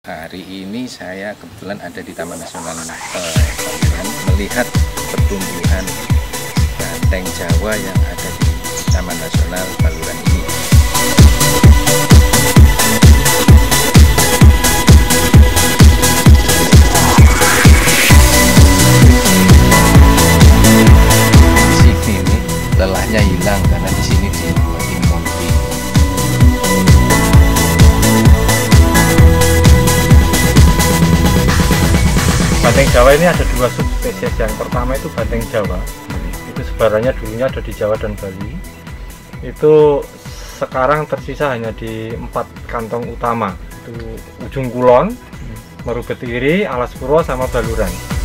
Hari ini saya kebetulan ada di Taman Nasional Baluran melihat pertumbuhan banteng Jawa yang ada di Taman Nasional Baluran ini. Di sini nih, lelahnya hilang karena di sini dibuatin kompi. Banteng Jawa ini ada dua subspesies. Yang pertama itu banteng Jawa, itu sebarannya dulunya ada di Jawa dan Bali. Itu sekarang tersisa hanya di 4 kantong utama, itu Ujung Kulon, Marubetiri, Alas Purwo, sama Baluran.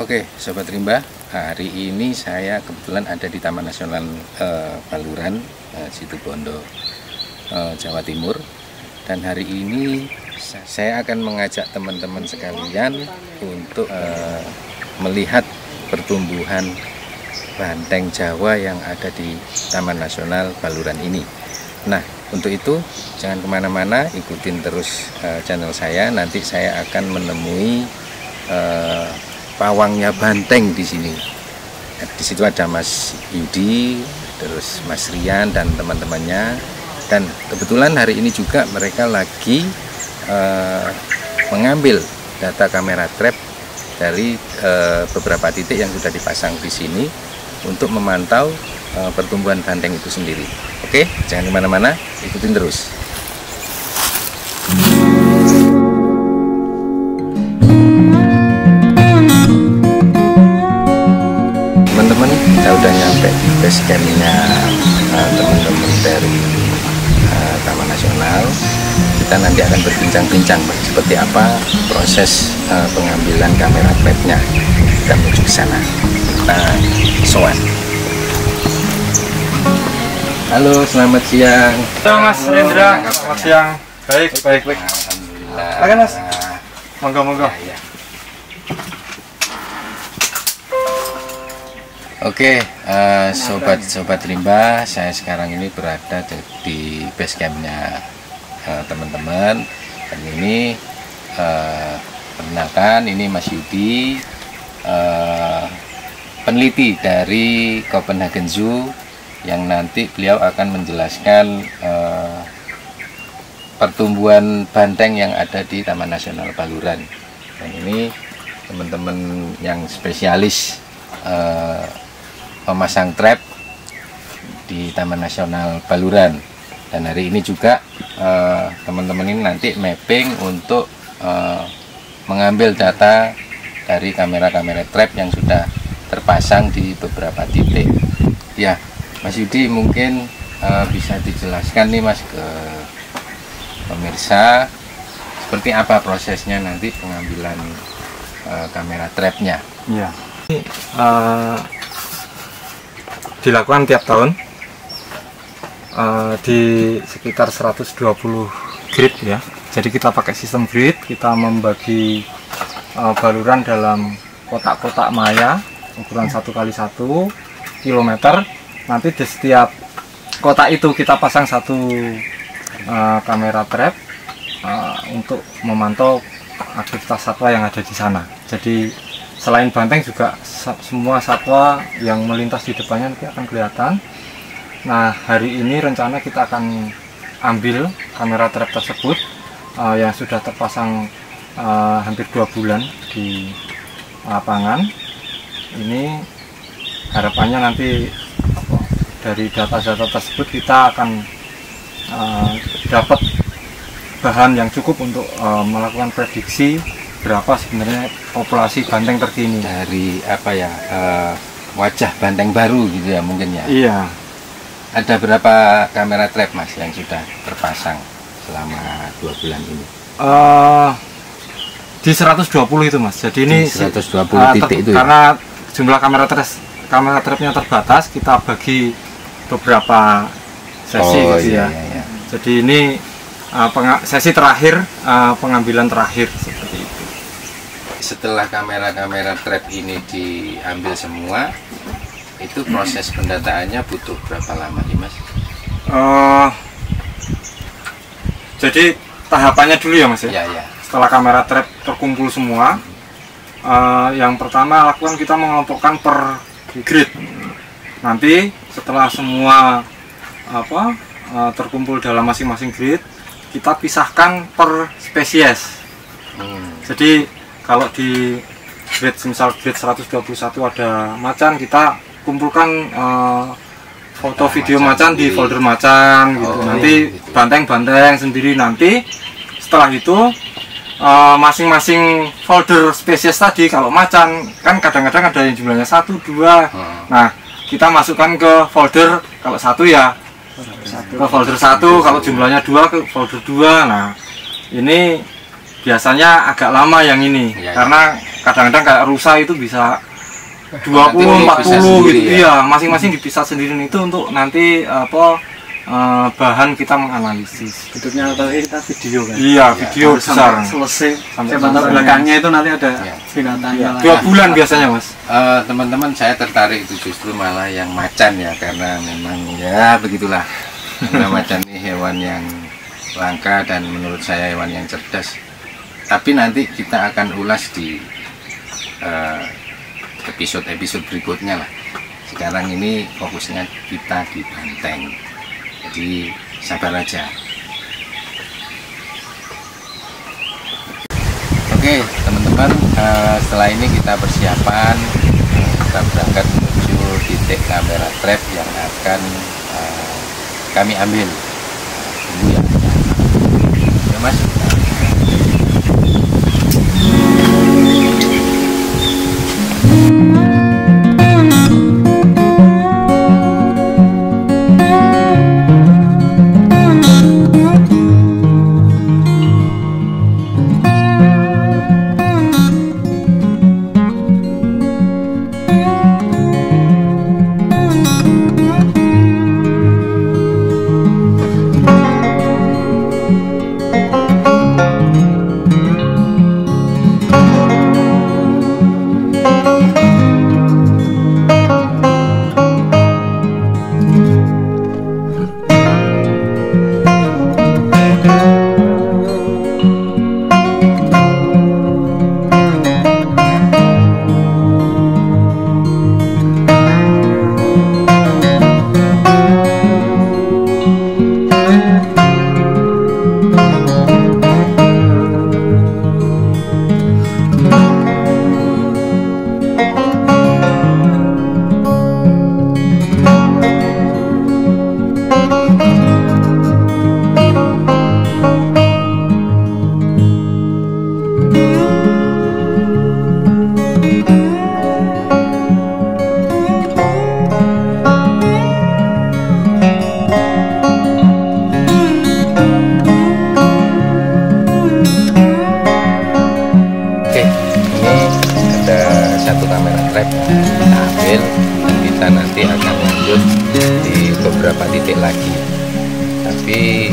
Oke, Sobat Rimba, hari ini saya kebetulan ada di Taman Nasional Baluran, Situbondo, Jawa Timur. Dan hari ini saya akan mengajak teman-teman sekalian untuk melihat pertumbuhan banteng Jawa yang ada di Taman Nasional Baluran ini. Nah, untuk itu jangan kemana-mana, ikutin terus channel saya. Nanti saya akan menemui pawangnya banteng di sini. Di situ ada Mas Yudi, terus Mas Rian dan teman-temannya. Dan kebetulan hari ini juga mereka lagi mengambil data kamera trap dari beberapa titik yang sudah dipasang di sini untuk memantau pertumbuhan banteng itu sendiri. Oke, jangan kemana-mana, ikutin terus. Teman-teman, kita udah nyampe di base campnya teman-teman dari Taman Nasional. Kita nanti akan berbincang-bincang seperti apa proses pengambilan kamera trapnya. Kita menuju ke sana. Kita sowan. Halo, selamat siang. Halo Mas Rendra, selamat siang. Baik. Alhamdulillah. Oke Mas, monggo. Ya. Oke, sobat Rimba, saya sekarang ini berada di base campnya teman-teman. Dan ini perkenalkan, ini Mas Yudi, peneliti dari Copenhagen Zoo, yang nanti beliau akan menjelaskan pertumbuhan banteng yang ada di Taman Nasional Baluran. Dan ini teman-teman yang spesialis memasang trap di Taman Nasional Baluran. Dan hari ini juga teman-teman ini nanti mapping untuk mengambil data dari kamera-kamera trap yang sudah terpasang di beberapa titik. Ya, Mas Yudi mungkin bisa dijelaskan nih Mas ke pemirsa seperti apa prosesnya nanti pengambilan kamera trapnya. Iya. Dilakukan tiap tahun di sekitar 120 grid ya. Jadi kita pakai sistem grid, kita membagi baluran dalam kotak-kotak maya ukuran 1x1 km. Nanti di setiap kotak itu kita pasang satu kamera trap untuk memantau aktivitas satwa yang ada di sana. Jadi selain banteng juga semua satwa yang melintas di depannya nanti akan kelihatan. Nah, hari ini rencana kita akan ambil kamera trap tersebut yang sudah terpasang hampir 2 bulan di lapangan. Ini harapannya nanti dari data-data tersebut kita akan dapat bahan yang cukup untuk melakukan prediksi berapa sebenarnya populasi banteng terkini. Dari apa ya, wajah banteng baru gitu ya mungkin ya. Iya. Ada berapa kamera trap Mas yang sudah terpasang selama 2 bulan ini? Di 120 itu Mas. Jadi ini 120 titik itu ya? Karena jumlah kamera trapnya terbatas, kita bagi beberapa sesi gitu ya. Iya. Jadi ini sesi terakhir, pengambilan terakhir seperti itu. Setelah kamera trap ini diambil semua, itu proses pendataannya butuh berapa lama nih Mas? Jadi tahapannya dulu ya Mas ya? Ya. Setelah kamera trap terkumpul semua, yang pertama lakukan kita mengelompokkan per grid. Nanti setelah semua terkumpul dalam masing-masing grid, kita pisahkan per spesies. Jadi kalau di grid misal grid 121 ada macan, kita kumpulkan foto video macan di folder macan gitu. Nanti banteng sendiri. Nanti setelah itu masing-masing folder spesies tadi, kalau macan kan kadang-kadang ada yang jumlahnya 1, 2. Nah, kita masukkan ke folder, kalau 1 ya ke folder 1, kalau jumlahnya 2 ke folder 2. Nah, ini biasanya agak lama yang ini, karena kadang-kadang kayak rusa itu bisa 20, 40 gitu ya. Masing-masing dipisah sendiri itu untuk nanti bahan kita menganalisis. Bentuknya kita video kan? Iya, video besar. Selesai. Sampai belakangnya itu nanti ada binatangnya. 2 bulan biasanya Mas. Teman-teman, saya tertarik itu justru malah yang macan ya, karena memang ya begitulah. Karena macan ini hewan yang langka dan menurut saya hewan yang cerdas. Tapi nanti kita akan ulas di episode berikutnya lah. Sekarang ini fokusnya kita di banteng. Jadi sabar aja. Oke teman-teman, setelah ini kita persiapan, kita berangkat menuju titik kamera trap yang akan kami ambil. Tunggu ya. Ya Mas. Nanti akan lanjut di beberapa titik lagi, tapi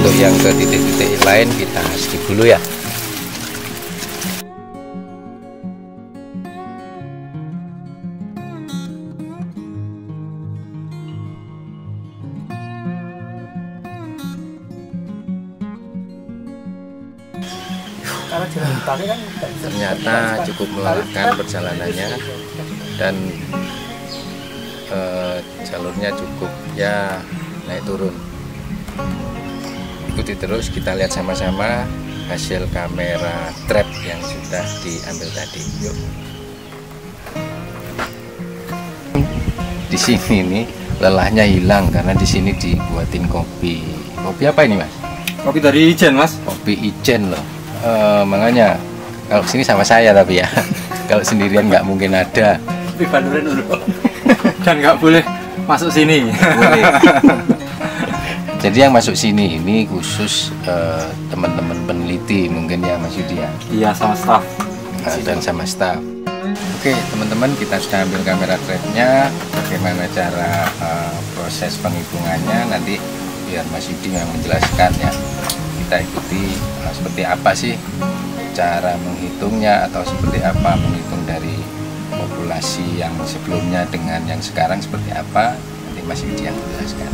untuk yang ke titik-titik lain kita skip dulu ya. Ternyata cukup melelahkan perjalanannya dan jalurnya cukup ya naik turun. Ikuti terus, kita lihat sama-sama hasil kamera trap yang sudah diambil tadi. Yuk. Di sini nih lelahnya hilang karena di sini dibuatin kopi. Kopi apa ini Mas? Kopi dari Ijen Mas. Kopi Ijen loh. Makanya kalau sini sama saya tapi ya kalau sendirian nggak mungkin ada. Dibantuin dulu. Dan nggak boleh masuk sini. Boleh. Jadi yang masuk sini ini khusus teman-teman peneliti ikuti mungkin ya Mas Yudi ya. Iya, sama staf. Dan sama staf. Oke teman-teman, kita sudah ambil kamera trapnya. Bagaimana cara proses penghitungannya nanti biar Mas Yudi yang menjelaskan ya. Kita ikuti seperti apa sih cara menghitungnya, atau seperti apa menghitung dari populasi yang sebelumnya dengan yang sekarang seperti apa, nanti Mas Yudi yang menjelaskan.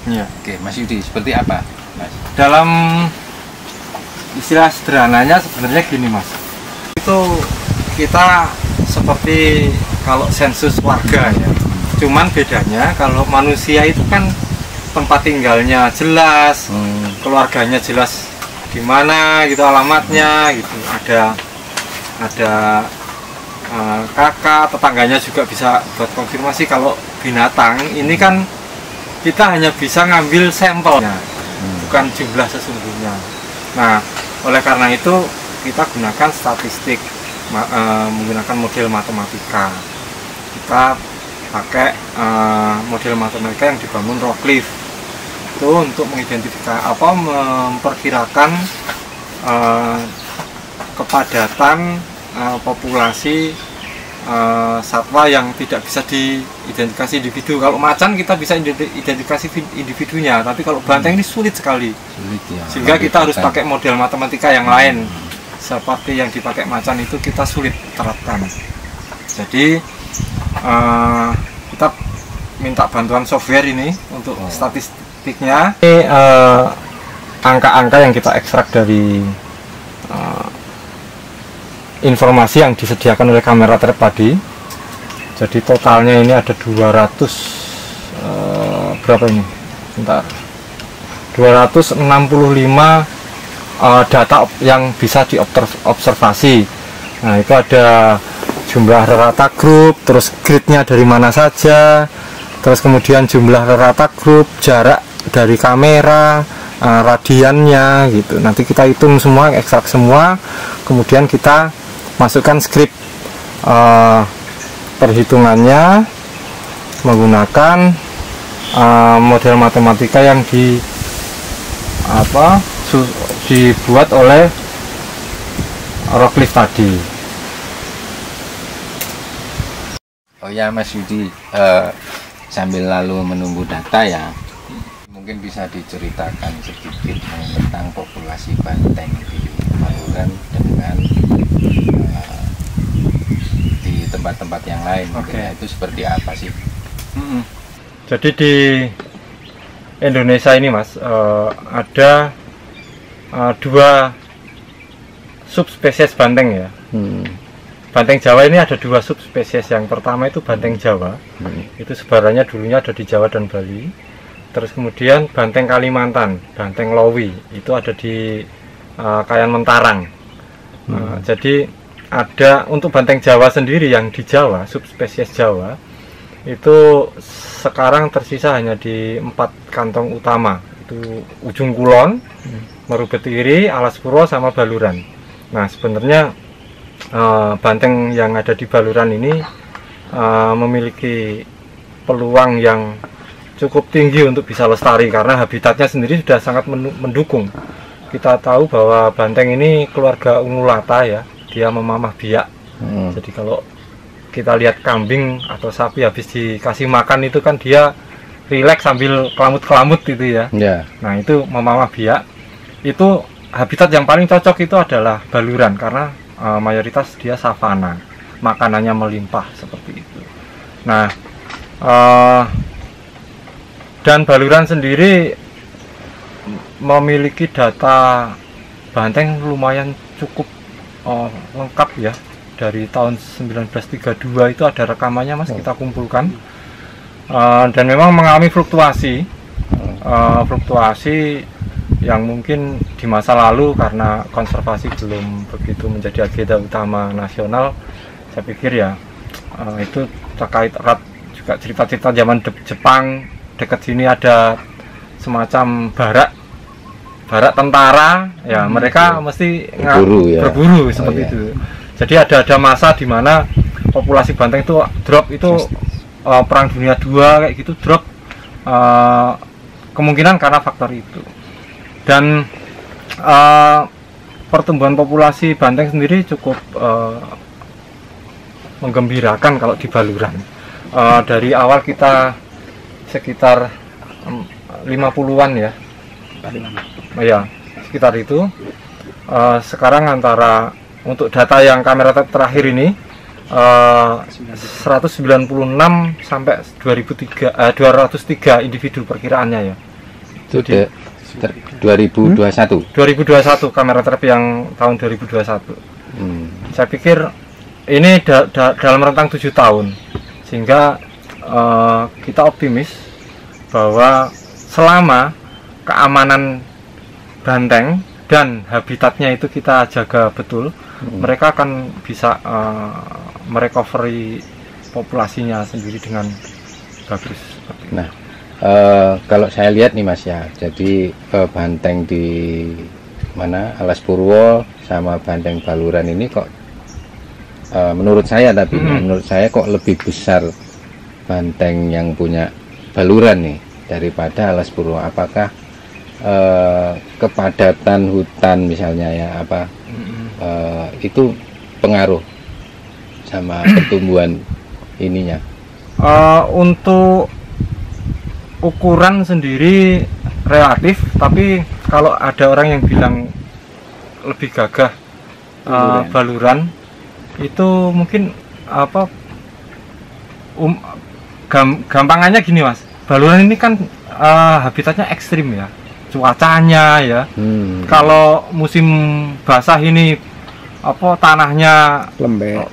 Ya. Oke, Mas Yudi, seperti apa, Mas? Dalam istilah sederhananya sebenarnya gini, Mas. Itu kita seperti kalau sensus warga ya. Cuman bedanya kalau manusia itu kan tempat tinggalnya jelas, keluarganya jelas di mana gitu, alamatnya gitu. Ada kakak, tetangganya juga bisa buat konfirmasi. Kalau binatang ini kan kita hanya bisa ngambil sampelnya, bukan jumlah sesungguhnya. Nah, oleh karena itu kita gunakan statistik, menggunakan model matematika. Kita pakai model matematika yang dibangun Rockcliffe itu untuk mengidentifikasi memperkirakan kepadatan populasi satwa yang tidak bisa diidentifikasi individu. Kalau macan kita bisa identifikasi individunya, tapi kalau banteng ini sulit sekali. Sulit ya. Sehingga kita harus pakai model matematika yang lain. Seperti yang dipakai macan itu kita sulit terapkan. Jadi kita minta bantuan software ini untuk statistiknya. Ini angka-angka yang kita ekstrak dari informasi yang disediakan oleh kamera trap tadi. Jadi totalnya ini ada 200 berapa ini? Bentar. 265 data yang bisa diobservasi. Nah, itu ada jumlah rata grup, terus gridnya dari mana saja, terus kemudian jumlah rata grup, jarak dari kamera, radiannya gitu. Nanti kita hitung semua, ekstrak semua, kemudian kita masukkan skrip perhitungannya menggunakan model matematika yang dibuat oleh Rockcliffe tadi. Oh ya Mas Yudi, sambil lalu menunggu data ya, mungkin bisa diceritakan sedikit tentang populasi banteng di Baluran dengan di tempat-tempat yang lain. Okay. Itu seperti apa sih? Jadi di Indonesia ini Mas, ada dua subspesies banteng ya. Banteng Jawa ini ada dua subspesies. Yang pertama itu banteng Jawa, itu sebarannya dulunya ada di Jawa dan Bali. Terus kemudian banteng Kalimantan, banteng Lowi, itu ada di Kayan Mentarang. Jadi ada untuk banteng Jawa sendiri yang di Jawa, subspesies Jawa, itu sekarang tersisa hanya di 4 kantong utama. Itu Ujung Kulon, Meru Betiri, Alas Purwo, sama Baluran. Nah, sebenarnya banteng yang ada di Baluran ini memiliki peluang yang cukup tinggi untuk bisa lestari karena habitatnya sendiri sudah sangat mendukung. Kita tahu bahwa banteng ini keluarga ungulata ya, dia memamah biak. Jadi kalau kita lihat kambing atau sapi habis dikasih makan itu kan dia rileks sambil kelamut-kelamut gitu ya. Nah, itu memamah biak. Itu habitat yang paling cocok itu adalah Baluran karena mayoritas dia savana, makanannya melimpah seperti itu. Nah, dan Baluran sendiri memiliki data banteng lumayan cukup lengkap ya. Dari tahun 1932 itu ada rekamannya Mas, kita kumpulkan. Dan memang mengalami fluktuasi yang mungkin di masa lalu karena konservasi belum begitu menjadi agenda utama nasional, saya pikir ya itu terkait erat juga cerita-cerita zaman Jepang. Dekat sini ada semacam barak tentara, ya mereka mesti berburu seperti itu. Jadi ada masa di mana populasi banteng itu drop, itu Perang Dunia II kayak gitu drop, kemungkinan karena faktor itu. Dan pertumbuhan populasi banteng sendiri cukup menggembirakan kalau di Baluran. Dari awal kita sekitar 50-an ya, sekitar itu. Sekarang antara untuk data yang kamera terakhir ini 196 sampai 203 individu perkiraannya ya. Itu 2021 kamera terakhir yang tahun 2021. Saya pikir ini dalam rentang 7 tahun, sehingga kita optimis bahwa selama keamanan banteng dan habitatnya itu kita jaga betul, mereka akan bisa merecovery populasinya sendiri dengan bagus. Nah, kalau saya lihat nih Mas ya, jadi banteng di mana Alas Purwo sama banteng Baluran ini kok menurut saya menurut saya kok lebih besar banteng yang punya Baluran nih daripada Alas Purwo. Apakah kepadatan hutan misalnya ya itu pengaruh sama pertumbuhan ininya? Untuk ukuran sendiri relatif, tapi kalau ada orang yang bilang lebih gagah Baluran, itu mungkin gampangannya gini Mas, Baluran ini kan habitatnya ekstrim ya, cuacanya ya. Kalau musim basah ini tanahnya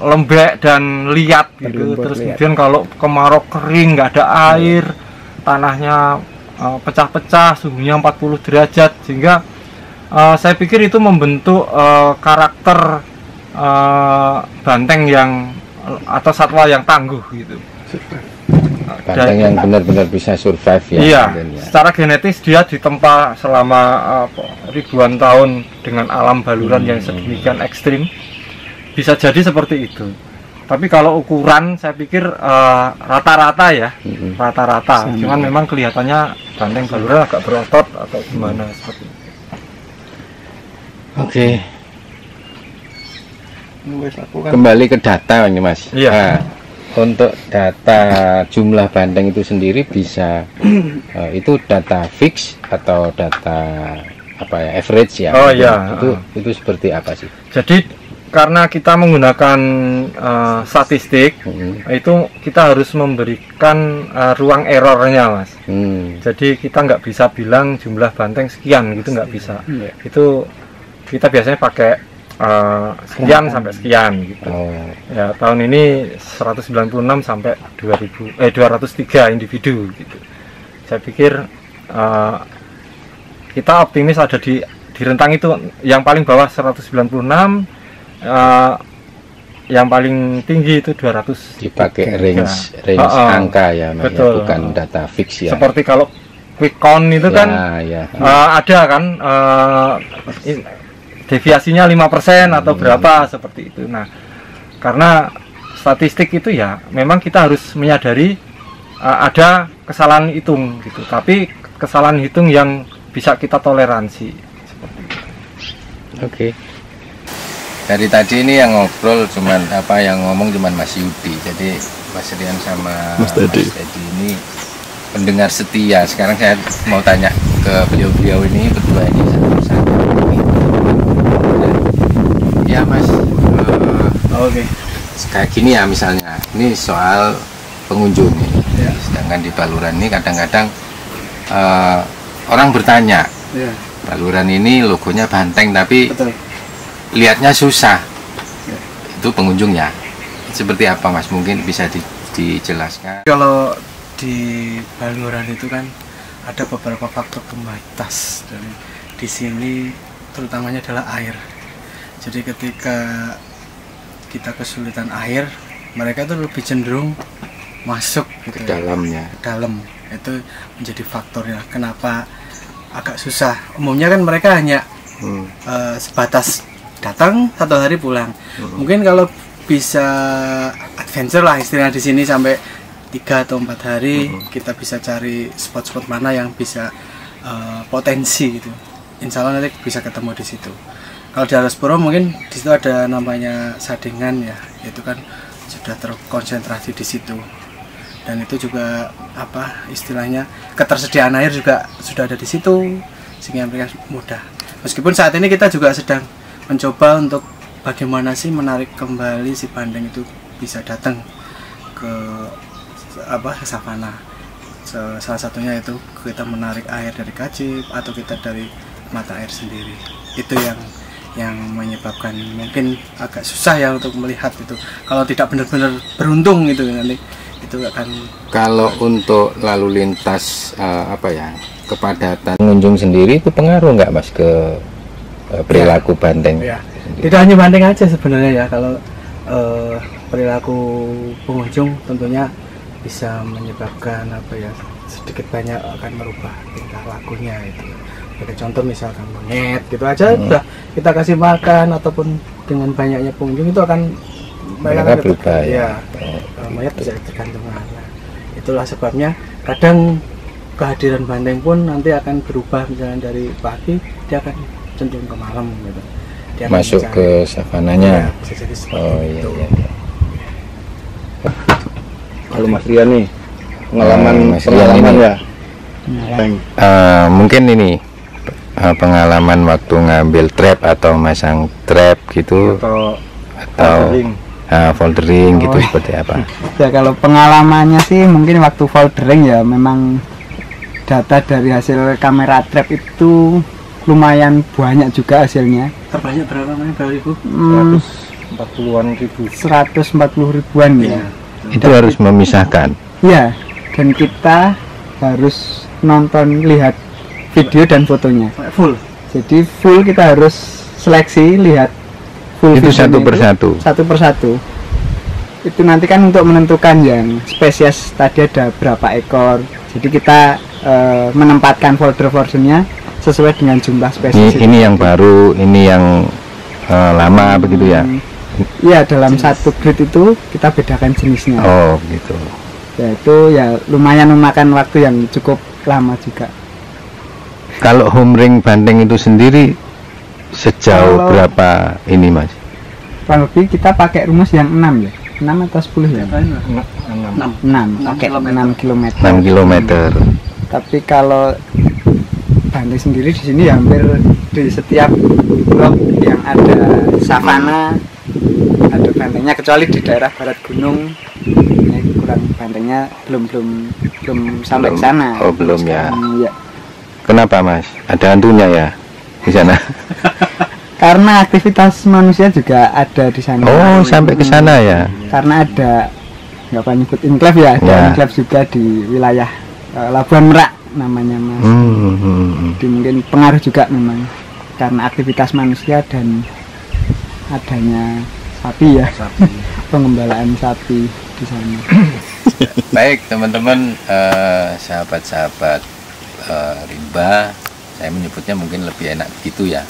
lembek dan liat gitu, terus kemudian kalau kemarau kering nggak ada air, tanahnya pecah-pecah, suhunya 40 derajat, sehingga saya pikir itu membentuk karakter banteng yang atau satwa yang tangguh gitu. Banteng yang benar-benar bisa survive ya. Iya, secara genetis dia ditempa selama ribuan tahun dengan alam Baluran yang sedemikian ekstrim. Bisa jadi seperti itu. Tapi kalau ukuran saya pikir rata-rata ya, rata-rata. Cuman memang kelihatannya banteng Baluran agak berotot atau gimana seperti itu. Oke. Kembali ke data ini Mas. Iya. Nah, untuk data jumlah banteng itu sendiri bisa itu data fix atau data average ya? Oh iya. Itu seperti apa sih? Jadi karena kita menggunakan statistik, itu kita harus memberikan ruang errornya Mas. Jadi kita nggak bisa bilang jumlah banteng sekian gitu, nggak bisa. Itu kita biasanya pakai sekian sampai sekian gitu. Ya, tahun ini 196 sampai 203 individu gitu. Saya pikir kita optimis ada di rentang itu. Yang paling bawah 196, yang paling tinggi itu 200. Dipakai range angka ya, betul. Bukan data fix ya. Seperti kalau quick count itu kan ada kan deviasinya 5% atau berapa seperti itu. Nah, karena statistik itu ya memang kita harus menyadari ada kesalahan hitung gitu. Tapi kesalahan hitung yang bisa kita toleransi seperti itu. Oke. Dari tadi ini yang ngobrol yang ngomong cuman Mas Yudi. Jadi Mas Rian sama Mas Teddy ini pendengar setia. Sekarang saya mau tanya ke beliau-beliau ini berdua ini satu-satu. Ya Mas, Oke. Kayak gini ya misalnya, ini soal pengunjung ini. Sedangkan di Baluran ini kadang-kadang orang bertanya, Baluran ini logonya banteng tapi lihatnya susah. Itu pengunjungnya. Seperti apa Mas? Mungkin bisa dijelaskan. Kalau di Baluran itu kan ada beberapa faktor pembatas, dan di sini terutamanya adalah air. Jadi ketika kita kesulitan air, mereka itu lebih cenderung masuk gitu Ke dalamnya. ke dalam. Itu menjadi faktornya kenapa agak susah. Umumnya kan mereka hanya sebatas datang 1 hari pulang. Mungkin kalau bisa adventure lah istilahnya di sini sampai 3 atau 4 hari, kita bisa cari spot-spot mana yang bisa potensi gitu. Insya Allah nanti bisa ketemu di situ. Kalau di Alaspuro mungkin di situ ada namanya Sadingan ya, itu kan sudah terkonsentrasi di situ. Dan itu juga apa istilahnya ketersediaan air juga sudah ada di situ sehingga mereka mudah. Meskipun saat ini kita juga sedang mencoba untuk bagaimana sih menarik kembali si bandeng itu bisa datang ke ke savana. Salah satunya itu kita menarik air dari kajip atau kita dari mata air sendiri. Itu yang menyebabkan mungkin agak susah ya untuk melihat itu. Kalau tidak benar-benar beruntung gitu nanti itu akan. Kalau untuk lalu lintas kepadatan pengunjung sendiri itu pengaruh nggak Mas ke perilaku banteng? Ya. Tidak hanya banteng aja sebenarnya ya, kalau perilaku pengunjung tentunya bisa menyebabkan sedikit banyak akan merubah tingkah lakunya itu. Sebagai contoh misalkan monyet gitu aja udah kita kasih makan ataupun dengan banyaknya pengunjung itu akan mereka berubah ya. Monyet bisa tergantung. Nah, itulah sebabnya kadang kehadiran banteng pun nanti akan berubah, misalnya dari pagi dia akan cenderung ke malam gitu. Dia masuk ke savananya. Ya, bisa jadi itu. Iya. Kalau Mas Rian nih pengalaman ya. Ya. Mungkin ini pengalaman waktu ngambil trap atau masang trap gitu atau foldering gitu seperti apa? Ya kalau pengalamannya sih mungkin waktu foldering ya memang data dari hasil kamera trap itu lumayan banyak juga hasilnya. Terbanyak berapa Ibu? 140-an ribu. 140 ribuan ya. Itu harus memisahkan. Ya, dan kita harus lihat video dan fotonya Full. Jadi full kita harus seleksi, lihat full Itu videonya satu persatu. Itu nanti kan untuk menentukan yang spesies tadi ada berapa ekor. Jadi kita menempatkan folder-foldernya sesuai dengan jumlah spesies. Ini yang baru, ini yang lama begitu ya? Iya, dalam satu grid itu kita bedakan jenisnya. Oh gitu. Ya itu ya lumayan memakan waktu yang cukup lama juga. Kalau home ring banteng itu sendiri sejauh berapa ini Mas? Kurang lebih kita pakai rumus yang 6 ya, 6 atau 10 ya? 6 pakai 6 km. 6 km. Tapi kalau banteng sendiri di sini hampir di setiap blok yang ada savana ada bantengnya, kecuali di daerah barat gunung ini kurang, bantengnya belum sampai ke sana. Oh belum ya. Ya. Kenapa Mas? Ada hantunya ya di sana? Karena aktivitas manusia juga ada di sana. Oh sampai ke sana ya? Karena ada nggak apa nyebut enclave ya, ada enclave juga di wilayah Labuan Merak namanya Mas. Jadi mungkin pengaruh juga memang karena aktivitas manusia dan adanya sapi ya, pengembalaan sapi di sana. Baik teman-teman, sahabat-sahabat rimba, saya menyebutnya mungkin lebih enak begitu ya.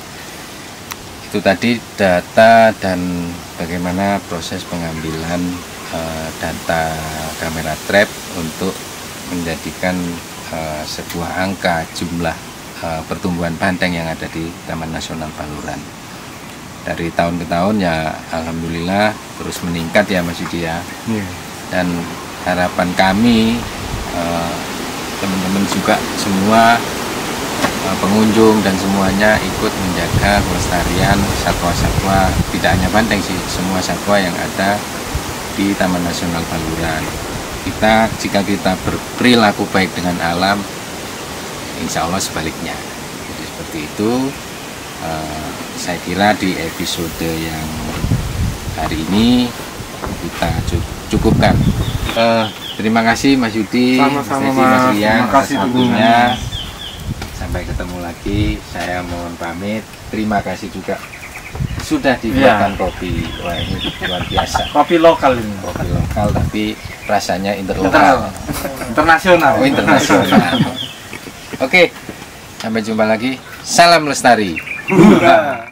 Itu tadi data dan bagaimana proses pengambilan data kamera trap untuk menjadikan sebuah angka jumlah pertumbuhan banteng yang ada di Taman Nasional Baluran. Dari tahun ke tahun ya alhamdulillah terus meningkat ya Mas Yudi ya. Dan harapan kami teman-teman juga semua pengunjung dan semuanya ikut menjaga kelestarian satwa-satwa, tidak hanya banteng sih, semua satwa yang ada di Taman Nasional Baluran. Jika kita berperilaku baik dengan alam, insya Allah sebaliknya. Jadi seperti itu. Saya kira di episode yang hari ini kita cukupkan. Terima kasih Mas Yudi, Sama-sama Mas Rian, terima kasih waktunya. Sampai ketemu lagi. lagi saya mohon pamit. Terima kasih juga sudah dibuatkan kopi. Wah, ini luar biasa. Kopi lokal ini. Kopi lokal tapi rasanya interlokal. Internasional. Oh, internasional. Oke, sampai jumpa lagi. Salam lestari. Hurra.